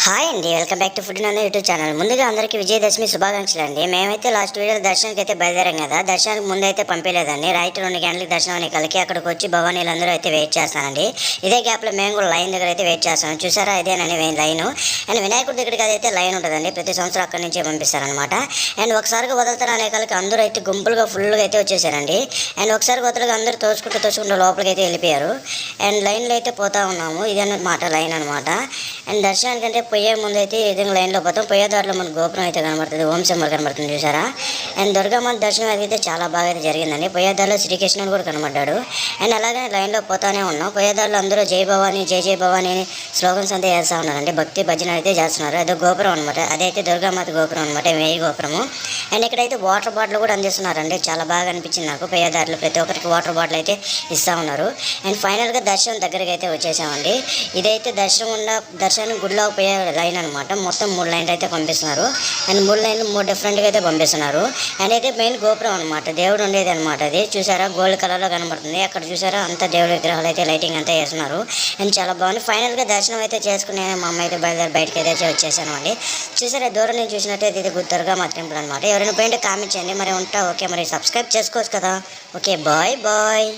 Hi అండి, welcome back to food నందు YouTube channel. ముందుగా అందరికీ విజయదశమి శుభాకాంక్షలు అండి. మేమైతే లాస్ట్ వీడియోలో దర్శనానికి అయితే బయలుదేరాం కదా. దర్శనానికి ముందు అయితే పంపించలేదండి. రైట్ 2 గంటలకు దర్శనం అని కలిగి అక్కడికి వచ్చి భవానీలు అందరూ అయితే వెయిట్ చేస్తానండి. ఇదే గ్యాప్లో మేము కూడా లైన్ దగ్గర అయితే వెయిట్ చేస్తాం. చూసారా, ఇదేనండి లైన్. అండ్ వినాయకుడి దగ్గరికి అయితే లైన్ ఉంటుందండి. ప్రతి సంవత్సరం అక్కడి నుంచే పంపిస్తారనమాట. అండ్ ఒకసారిగా వదులుతారు అనే కలికి అందరూ అయితే గుంపులుగా ఫుల్గా అయితే వచ్చేసారండి. అండ్ ఒకసారి వదలగా అందరూ తోచుకుంటూ లోపలికి అయితే వెళ్ళిపోయారు. అండ్ లైన్లో అయితే పోతా ఉన్నాము. ఇదన్నమాట లైన్ అనమాట. అండ్ దర్శనానికంటే పోయే ముందు అయితే ఈ విధంగా లైన్లో పోతాం. పోయేదారిలో మనకు గోపురం అయితే కనబడుతుంది, ఓం సింబల్ కనబడుతుంది చూసారా. అండ్ దుర్గమ్మ దర్శనం అయితే చాలా బాగా అయితే జరిగిందండి. పోయేదారిలో శ్రీకృష్ణుడు కూడా కనబడ్డాడు. అండ్ అలాగే లైన్లో పోతానే ఉన్నాం. పోయేదారిలో అందరూ జై భవానీ జై జై భవానీ అని స్లోగన్స్ అంతా చేస్తూ ఉన్నారండి. భక్తి భజన అయితే చేస్తున్నారు. అదే గోపురం అనమాట. అదైతే దుర్గామాత గోపురం అనమాట, వేయి గోపురము. అండ్ ఇక్కడైతే వాటర్ బాటిల్ కూడా అందిస్తున్నారండి. చాలా బాగా అనిపించింది నాకు. పోయేదారిలో ప్రతి ఒక్కరికి వాటర్ బాటిల్ అయితే ఇస్తూ ఉన్నారు. అండ్ ఫైనల్గా దర్శనం దగ్గరికి అయితే వచ్చేసామండి. ఇదైతే దర్శనం గుడిలో పోయే లైన్ అనమాట. మొత్తం 3 లైన్లు అయితే పంపిస్తున్నారు. అండ్ 3 లైన్లు 3 డిఫరెంట్గా అయితే పంపిస్తున్నారు. అండ్ అయితే మెయిన్ గోపురం అనమాట, దేవుడు ఉండేది అనమాట. అది చూసారా, గోల్డ్ కలర్లో కనబడుతుంది. అక్కడ చూసారా, అంతా దేవుడి విగ్రహాలు అయితే లైటింగ్ అంతా వేస్తున్నారు. అండ్ చాలా బాగుంది. ఫైనల్గా దర్శనం అయితే చేసుకునే మా అమ్మ అయితే బయటకి అయితే వచ్చేసాను అండి. చూసారా, దూరం నుంచి చూసినట్టయితే ఇది దుర్గామాత టెంపుల్ అనమాట. ఎవరైనా పోయింటే కామెంట్ చేయండి. మరి ఉంటా. ఓకే, మరి సబ్స్క్రైబ్ చేసుకోవచ్చు కదా. Okay, bye bye.